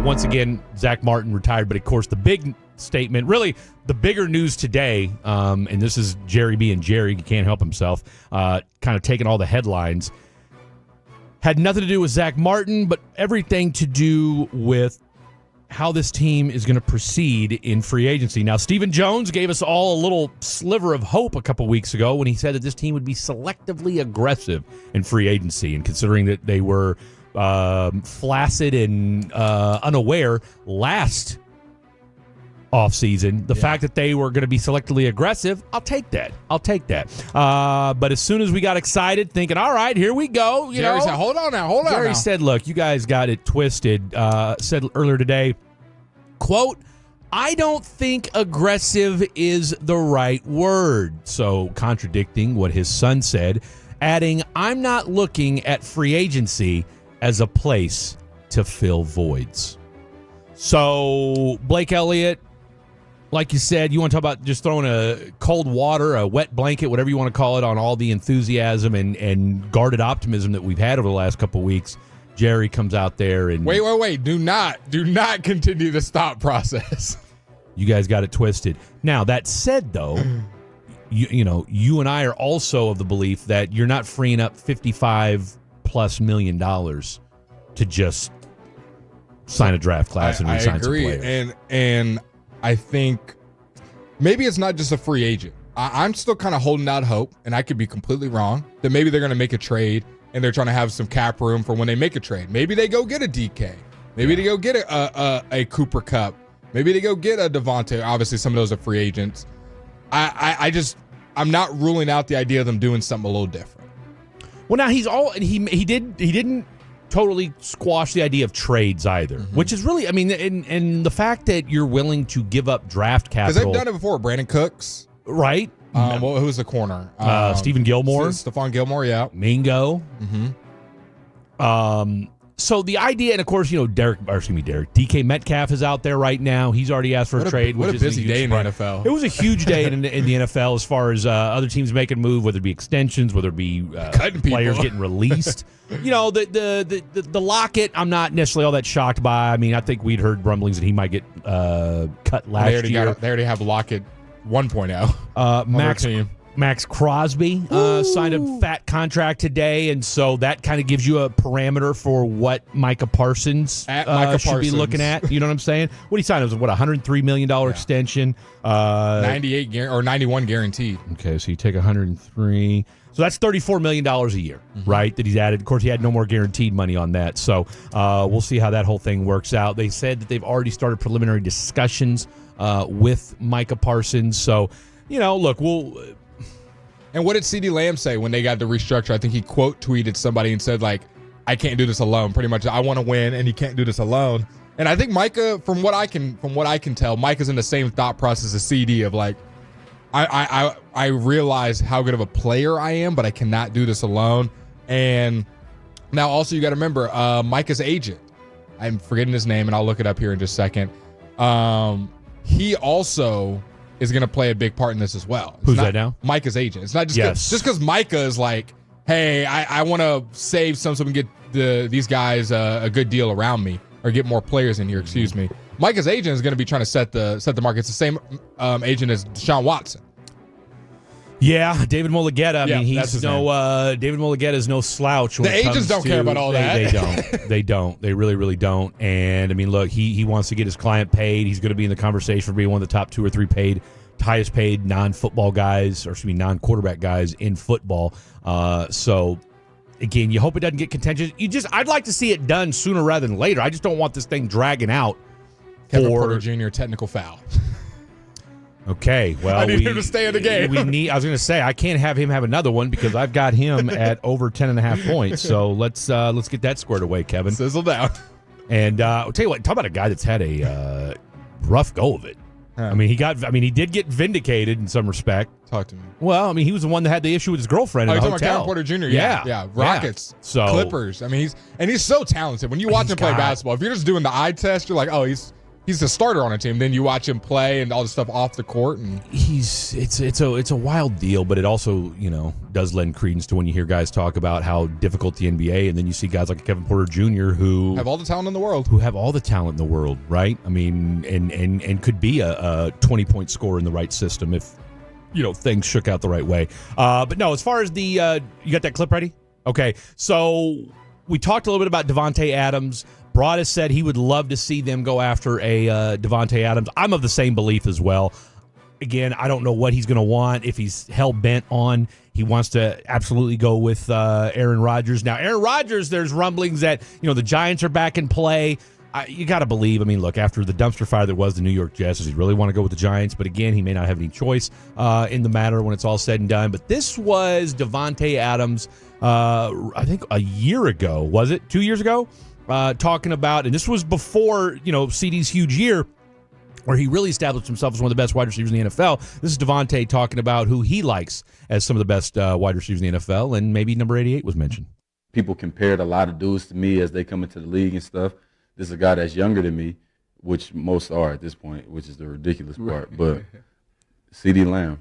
once again, Zach Martin retired. But, of course, the big statement, really the bigger news today, and this is Jerry being Jerry, he can't help himself, kind of taking all the headlines, had nothing to do with Zach Martin, but everything to do with how this team is going to proceed in free agency. Now, Stephen Jones gave us all a little sliver of hope a couple weeks ago when he said that this team would be selectively aggressive in free agency, and considering that they were flaccid and unaware last offseason, the fact that they were going to be selectively aggressive, I'll take that. But as soon as we got excited, thinking, all right, here we go. Jerry said, hold on now. Jerry said, look, you guys got it twisted. Said earlier today, quote, I don't think aggressive is the right word. So contradicting what his son said, adding, I'm not looking at free agency as a place to fill voids. So Blake Elliott, like you said, you want to talk about just throwing a cold water, a wet blanket, whatever you want to call it, on all the enthusiasm and guarded optimism that we've had over the last couple of weeks. Jerry comes out there and... Wait. Do not continue the stop process. You guys got it twisted. Now, that said, though, you and I are also of the belief that you're not freeing up $55+ million to just sign a draft class and re-sign some players. I agree, and I think maybe it's not just a free agent. I'm still kind of holding out hope, and I could be completely wrong, that maybe they're going to make a trade and they're trying to have some cap room for when they make a trade. Maybe they go get a DK. Maybe they go get a Cooper Kupp. Maybe they go get a Davante. Obviously, some of those are free agents. I'm not ruling out the idea of them doing something a little different. Well, now he didn't totally squash the idea of trades either, which is really, I mean, and the fact that you're willing to give up draft capital. Because they've done it before. Brandon Cooks. Right. Who's the corner? Stephen Gilmore. Stephon Gilmore, yeah. Mingo. So the idea, and of course, DK Metcalf is out there right now. He's already asked for a trade. What a busy day in the NFL. It was a huge day in the NFL as far as other teams making a move, whether it be extensions, whether it be players getting released. The Lockett, I'm not necessarily all that shocked by. I mean, I think we'd heard rumblings that he might get cut last year. They already have Lockett 1.0. Max Crosby signed a fat contract today, and so that kind of gives you a parameter for what Micah Parsons should be looking at. You know what I'm saying? What he signed was $103 million extension, 98 or 91 guaranteed. Okay, so you take 103. So that's $34 million a year, right, that he's added. Of course, he had no more guaranteed money on that. So we'll see how that whole thing works out. They said that they've already started preliminary discussions with Micah Parsons. So, look, we'll... And what did CeeDee Lamb say when they got the restructure? I think he quote tweeted somebody and said, like, I can't do this alone. Pretty much, I want to win, and he can't do this alone. And I think Micah, from what I can tell, Micah's in the same thought process as CD of like, I realize how good of a player I am, but I cannot do this alone. And now also you got to remember Micah's agent. I'm forgetting his name, and I'll look it up here in just a second. He also is going to play a big part in this as well. Who's that now? Micah's agent. It's not just because Micah is like, hey, I want to save some so we can get these guys a good deal around me or get more players in here. Excuse me. Micah's agent is going to be trying to set the market. It's the same agent as Deshaun Watson. Yeah, David Mulligetta. I mean, he's David Mulligetta is no slouch. When the agents don't care about all that. They don't. They don't. They really, really don't. And I mean, look, he wants to get his client paid. He's going to be in the conversation for being one of the top 2 or 3 highest paid non-football guys, or excuse me, non-quarterback guys in football. So again, you hope it doesn't get contentious. I'd like to see it done sooner rather than later. I just don't want this thing dragging out. Kevin Porter Jr. technical foul. Okay, well, I need him to stay in the game. I was going to say I can't have him have another one because I've got him at over 10.5 points. So let's get that squared away, Kevin. Sizzle down. And I'll tell you what. Talk about a guy that's had a rough go of it. I mean, he did get vindicated in some respect. Talk to me. Well, I mean, he was the one that had the issue with his girlfriend in the hotel. Kevin Porter Jr. Yeah. Rockets, Clippers. I mean, he's so talented. When you watch him play basketball, if you're just doing the eye test, you're like, oh, he's he's the starter on a team. Then you watch him play and all the stuff off the court, and it's a wild deal, but it also does lend credence to when you hear guys talk about how difficult the NBA, and then you see guys like Kevin Porter Jr. who have all the talent in the world, right? I mean, and could be a 20-point scorer in the right system if things shook out the right way. But no, as far as you got that clip ready? Okay, so we talked a little bit about Davante Adams. Broadus said he would love to see them go after a Davante Adams. I'm of the same belief as well. Again, I don't know what he's going to want. If he's hell-bent on, he wants to absolutely go with Aaron Rodgers. Now, Aaron Rodgers, there's rumblings that the Giants are back in play. You got to believe. I mean, look, after the dumpster fire that was the New York Jets, does he really want to go with the Giants? But again, he may not have any choice in the matter when it's all said and done. But this was Davante Adams, I think a year ago, was it? 2 years ago? Talking about, and this was before, CeeDee's huge year where he really established himself as one of the best wide receivers in the NFL. This is Davante talking about who he likes as some of the best wide receivers in the NFL, and maybe number 88 was mentioned. People compared a lot of dudes to me as they come into the league and stuff. This is a guy that's younger than me, which most are at this point, which is the ridiculous part. But CeeDee Lamb.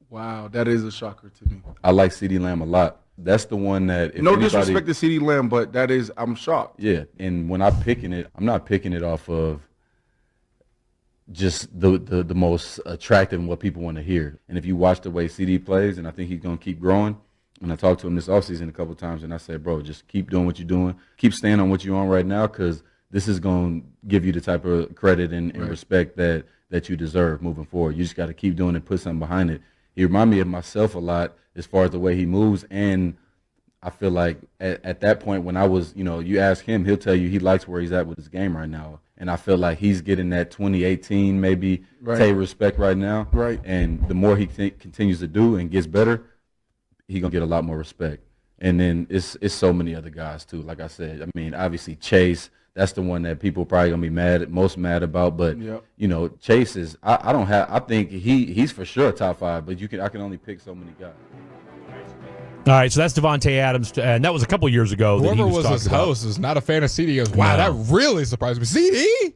Wow, that is a shocker to me. I like CeeDee Lamb a lot. That's the one that no disrespect to CeeDee Lamb, but I'm shocked. Yeah, and when I'm picking it, I'm not picking it off of just the most attractive and what people want to hear. And if you watch the way CeeDee plays, and I think he's going to keep growing. And I talked to him this offseason a couple of times, and I said, bro, just keep doing what you're doing. Keep staying on what you're on right now, because this is going to give you the type of credit and respect that you deserve moving forward. You just got to keep doing it, put something behind it. He reminded me of myself a lot as far as the way he moves, and I feel like at that point when I was, you ask him, he'll tell you he likes where he's at with his game right now. And I feel like he's getting that 2018 maybe Tay respect right now. Right. And the more he continues to do and gets better, he's going to get a lot more respect. And then it's so many other guys too. Like I said, I mean, obviously Chase, that's the one that people probably going to be most mad about. But, Chase is, I think he's for sure top 5, but I can only pick so many guys. All right, so that's Davante Adams, and that was a couple years ago. Whoever was his host is not a fan of CeeDee. He goes, wow, that really surprised me. CeeDee?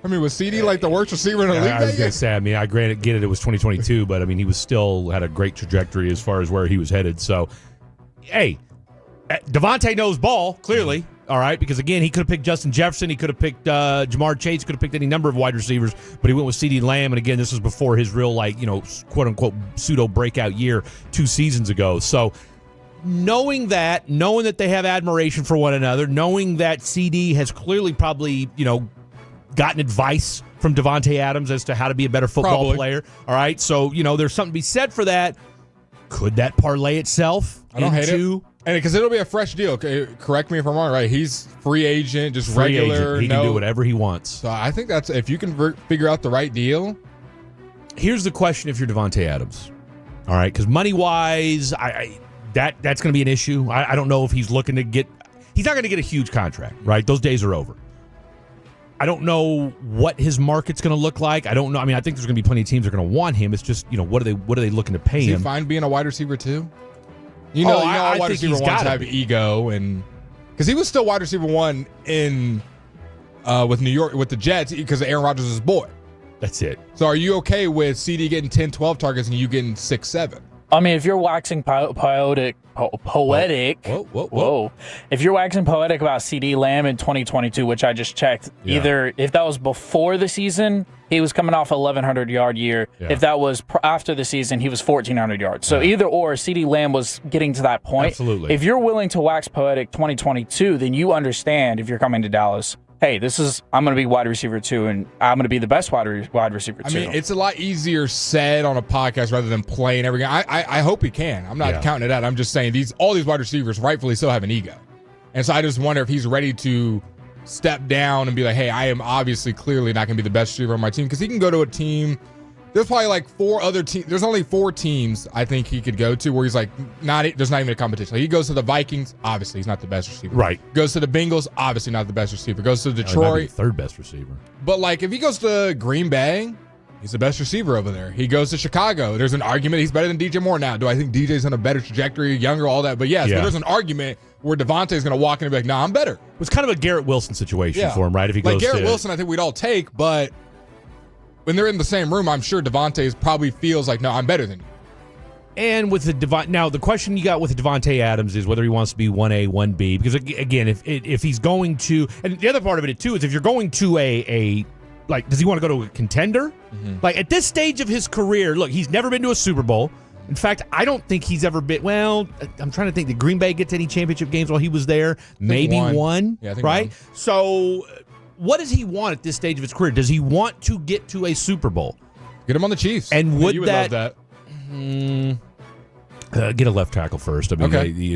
I mean, was CeeDee like the worst receiver in the league? I was going to say, I mean, I get it was 2022, but I mean, he was still had a great trajectory as far as where he was headed. So, hey, Davante knows ball, clearly. All right, because again, he could have picked Justin Jefferson, he could have picked Jamar Chase, could have picked any number of wide receivers, but he went with CeeDee Lamb, and again, this was before his real, quote unquote pseudo breakout year 2 seasons ago. So, knowing that they have admiration for one another, knowing that CeeDee has clearly probably gotten advice from Davante Adams as to how to be a better football player. All right, so there's something to be said for that. Could that parlay itself? I don't hate it. And because it'll be a fresh deal. Okay, correct me if I'm wrong, right? He's free agent, just free regular. Agent. He can do whatever he wants. So I think that's, if you can figure out the right deal. Here's the question if you're Davante Adams. All right, because money-wise, that's going to be an issue. I don't know if he's looking to get – he's not going to get a huge contract, right? Those days are over. I don't know what his market's going to look like. I don't know. I mean, I think there's going to be plenty of teams that are going to want him. It's just, what are they looking to pay him? Is he fine being a wide receiver too? I wide receiver ones have ego, and because he was still wide receiver 1 in with New York with the Jets because Aaron Rodgers is his boy. That's it. So are you okay with CeeDee getting 10, 12 targets and you getting 6, 7? I mean, if you're waxing poetic. Whoa. If you're waxing poetic about CeeDee Lamb in 2022, which I just checked, either if that was before the season, he was coming off a 1,100-yard year. Yeah. If that was after the season, he was 1,400 yards. So either or, CeeDee Lamb was getting to that point. Absolutely. If you're willing to wax poetic 2022, then you understand if you're coming to Dallas, hey, I'm going to be wide receiver 2, and I'm going to be the best wide receiver 2. I mean, it's a lot easier said on a podcast rather than playing every game. I hope he can. I'm not counting it out. I'm just saying all these wide receivers rightfully so have an ego. And so I just wonder if he's ready to step down and be like, hey, I am obviously clearly not going to be the best receiver on my team, because he can go to a team. There's probably like 4 other teams. There's only 4 teams I think he could go to where he's like, there's not even a competition. Like he goes to the Vikings, obviously he's not the best receiver. Right. Goes to the Bengals, obviously not the best receiver. Goes to Detroit, third best receiver. But like if he goes to Green Bay, he's the best receiver over there. He goes to Chicago. There's an argument he's better than DJ Moore now. Do I think DJ's on a better trajectory, younger, all that? But yes, but there's an argument where Davante's going to walk in and be like, "Nah, I'm better." It was kind of a Garrett Wilson situation for him, right? If he like goes Garrett to Wilson, I think we'd all take, but when they're in the same room, I'm sure Davante probably feels like, "No, I'm better than you." And with the now, the question you got with Davante Adams is whether he wants to be 1A, 1B. Because again, if he's going to, and the other part of it too is if you're going to a like, does he want to go to a contender? Mm-hmm. Like at this stage of his career, look, he's never been to a Super Bowl. In fact, I don't think he's ever been. Well, I'm trying to think. Did Green Bay get to any championship games while he was there? Maybe one. Yeah, I think right. one. So, what does he want at this stage of his career? Does he want to get to a Super Bowl? Get him on the Chiefs. And you would love that. Get a left tackle first. I mean, Okay.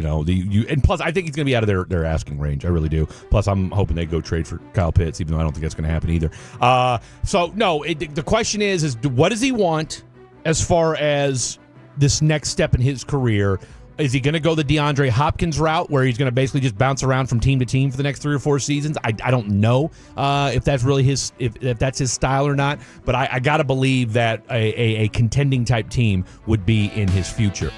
and plus, I think he's going to be out of their asking range. I really do. Plus, I'm hoping they go trade for Kyle Pitts, even though I don't think that's going to happen either. The question is what does he want as far as this next step in his career? Is he going to go the DeAndre Hopkins route, where he's going to basically just bounce around from team to team for the next 3 or 4 seasons? I don't know if that's really if that's his style or not. But I got to believe that a contending type team would be in his future.